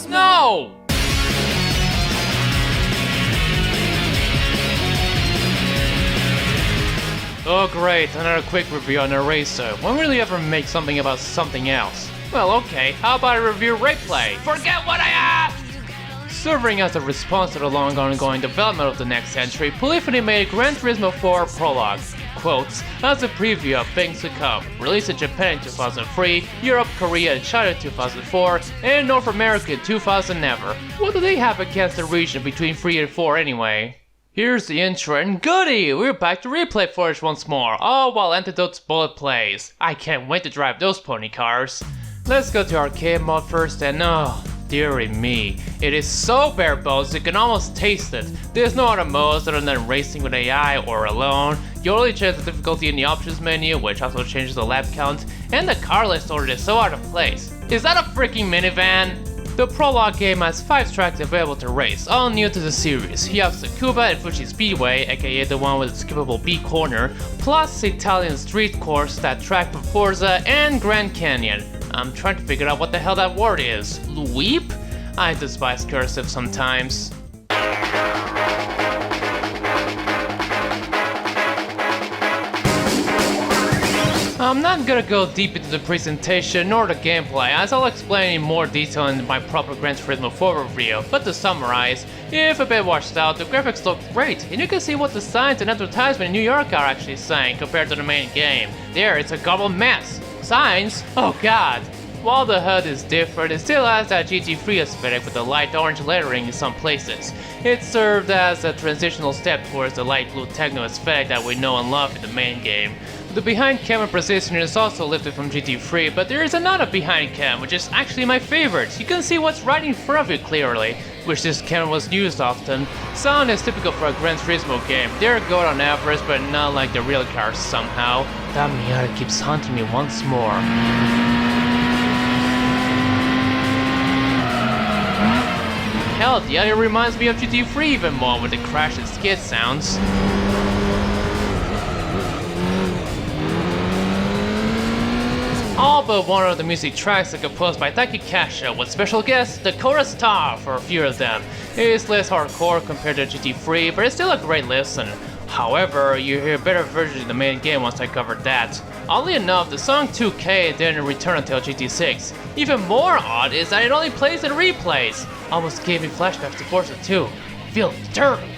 No! Oh great, another quick review on a racer. When will we ever make something about something else? Well okay, how about a review replay? Forget what I asked! Serving as a response to the long ongoing development of the next entry, Polyphony made Gran Turismo 4 Prologue. Quotes, as a preview of things to come. Released in Japan in 2003, Europe, Korea, and China in 2004, and North America in 2000 never. What do they have against the region between 3 and 4 anyway? Here's the intro, and goody! We're back to replay footage once more, all while Antidote's bullet plays. I can't wait to drive those pony cars. Let's go to arcade mode first, and oh, dearie me. It is so bare bones you can almost taste it. There's no other modes other than racing with AI or alone. You only change the difficulty in the options menu, which also changes the lap count, and the car list order is so out of place. Is that a freaking minivan? The Prologue game has 5 tracks available to race, all new to the series. You have Tsukuba and Fuji Speedway, aka the one with the skippable B corner, plus Italian Street Course, that track from Forza, and Grand Canyon. I'm trying to figure out what the hell that word is. Luip? I despise cursive sometimes. I'm not gonna go deep into the presentation nor the gameplay, as I'll explain in more detail in my proper Gran Turismo 4 review, but to summarize, if a bit washed out, the graphics look great, and you can see what the signs and advertisement in New York are actually saying compared to the main game. There, it's a gobbled mess. Signs? Oh god. While the HUD is different, it still has that GT3 aesthetic with the light orange lettering in some places. It served as a transitional step towards the light blue techno aesthetic that we know and love in the main game. The behind camera position is also lifted from GT3, but there is another behind cam which is actually my favorite. You can see what's right in front of you clearly, which this camera was used often. Sound is typical for a Gran Turismo game. They're good on average, but not like the real cars somehow. That Miata keeps haunting me once more. Hell, the audio reminds me of GT3 even more with the crash and skid sounds. All but one of the music tracks are composed by Taiki Kasha, with special guest Dakota Star for a few of them. It is less hardcore compared to GT3, but it's still a great listen. However, you hear better versions in the main game once I covered that. Oddly enough, the song 2K didn't return until GT6. Even more odd is that it only plays in replays. Almost gave me flashbacks to Forza 2. Feel dirty.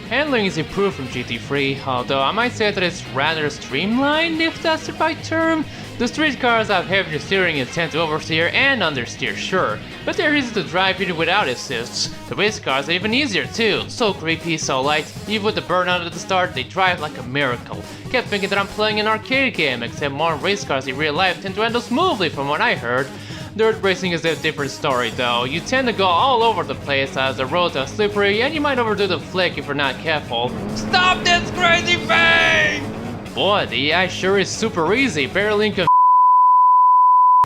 Handling is improved from GT3, although I might say that it's rather streamlined if that's the right term. The street cars have heavier steering and tend to oversteer and understeer, sure, but they're easy to drive even without assists. The race cars are even easier too, so creepy, so light, even with the burnout at the start, they drive like a miracle. Kept thinking that I'm playing an arcade game, except modern race cars in real life tend to handle smoothly from what I heard. Dirt racing is a different story though. You tend to go all over the place as the roads are slippery and you might overdo the flick if you're not careful. Stop this crazy thing! Boy, the AI sure is super easy, barely inconvenient.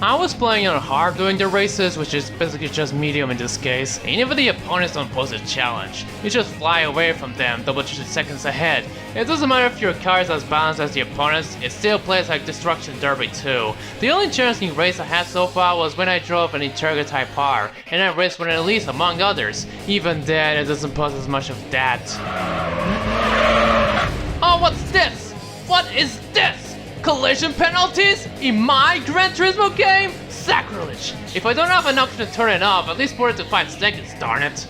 I was playing on hard during the races, which is basically just medium in this case, and even the opponents don't pose a challenge. You just fly away from them, double 2 seconds ahead. It doesn't matter if your car is as balanced as the opponents, it still plays like Destruction Derby too. The only challenging race I had so far was when I drove an Interga Type R, and I raced with an Elise among others. Even then, it doesn't pose as much of that. Oh, what's this? What is this? Collision penalties? In my Gran Turismo game? Sacrilege! If I don't have an option to turn it off, at least put it to 5 seconds, darn it!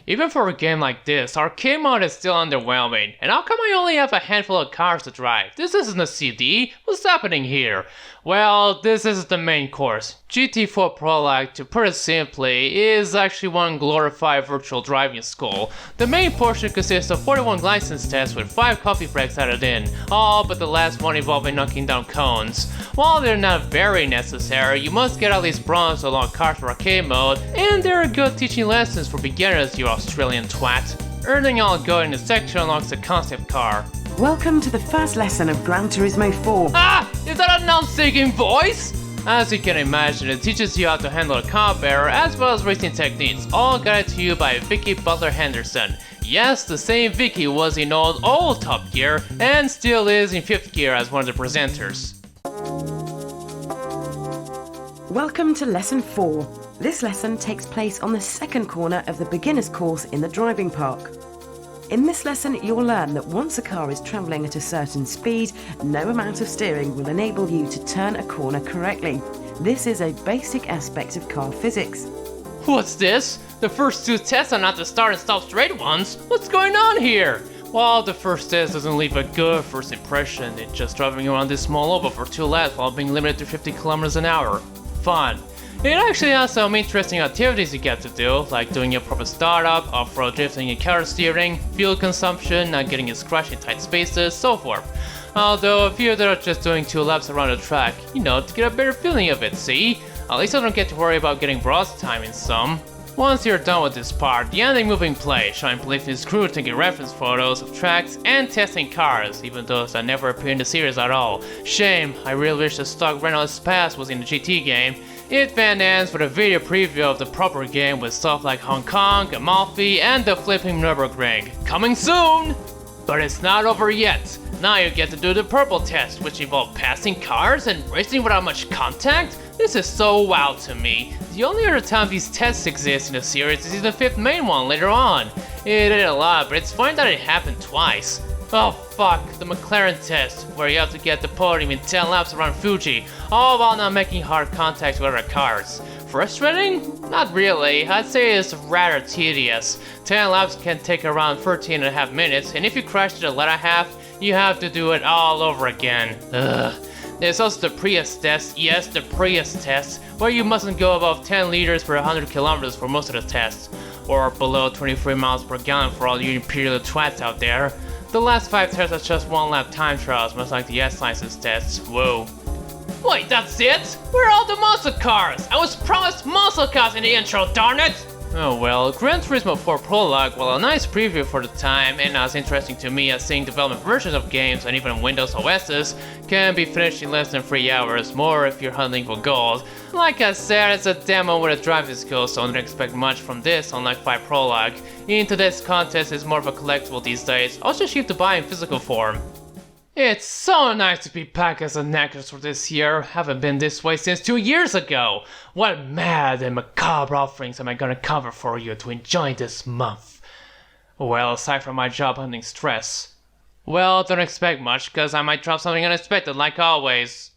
Even for a game like this, arcade mode is still underwhelming, and how come I only have a handful of cars to drive? This isn't a CD, what's happening here? Well, this isn't the main course. GT4 Prologue, to put it simply, is actually one glorified virtual driving school. The main portion consists of 41 license tests with 5 coffee breaks added in, all but the last one involving knocking down cones. While they're not very necessary, you must get at least bronze to unlock cars for arcade mode, and they're good teaching lessons for beginners, you Australian twat. Earning all go in the section unlocks a concept car. Welcome to the first lesson of Gran Turismo 4. Ah! Is that a non-singing voice? As you can imagine, it teaches you how to handle a car bearer as well as racing techniques, all guided to you by Vicky Butler Henderson. Yes, the same Vicky was in old Top Gear, and still is in 5th Gear as one of the presenters. Welcome to Lesson 4. This lesson takes place on the second corner of the beginner's course in the driving park. In this lesson, you'll learn that once a car is travelling at a certain speed, no amount of steering will enable you to turn a corner correctly. This is a basic aspect of car physics. What's this? The first 2 tests are not the start and stop straight ones. What's going on here? Well, the first test doesn't leave a good first impression. It's just driving around this small oval for 2 laps while being limited to 50 kilometers an hour. Fun. It actually has some interesting activities you get to do, like doing a proper startup, off-road drifting and counter steering, fuel consumption, not getting scratched in tight spaces, so forth. Although a few that are just doing 2 laps around the track, to get a better feeling of it, see? At least I don't get to worry about getting bronze time in some. Once you're done with this part, the ending moving play, showing Polyphony's crew taking reference photos of tracks and testing cars, even those that never appear in the series at all. Shame, I really wish the stock Reynolds Pass was in the GT game. It then ends with a video preview of the proper game with stuff like Hong Kong, Amalfi, and the flipping Nürburgring. Coming soon! But it's not over yet. Now you get to do the purple test, which involve passing cars and racing without much contact. This is so wow to me. The only other time these tests exist in the series is in the 5th main one later on. It ain't a lot, but it's funny that it happened twice. Oh fuck, the McLaren test, where you have to get the podium in 10 laps around Fuji, all while not making hard contact with other cars. Frustrating? Not really, I'd say it's rather tedious. 10 laps can take around 13.5 minutes, and if you crash to the latter half, you have to do it all over again. Ugh. There's also the Prius test, yes, the Prius test, where you mustn't go above 10 liters per 100 kilometers for most of the tests, or below 23 miles per gallon for all you imperial twats out there. The last 5 tests are just 1 lap time trials, much like the S-license tests. Whoa. Wait, that's it? Where are all the muscle cars? I was promised muscle cars in the intro, darn it! Oh well, Gran Turismo 4 Prologue, while a nice preview for the time and as interesting to me as seeing development versions of games and even Windows OSs, can be finished in less than 3 hours, more if you're hunting for gold. Like I said, it's a demo with a driving skill, so don't expect much from this, unlike 5 Prologue. In today's contest, it's more of a collectible these days, also cheap to buy in physical form. It's so nice to be back as a Necris for this year. Haven't been this way since 2 years ago. What mad and macabre offerings am I gonna cover for you to enjoy this month? Well, aside from my job hunting stress. Well, don't expect much, cause I might drop something unexpected like always.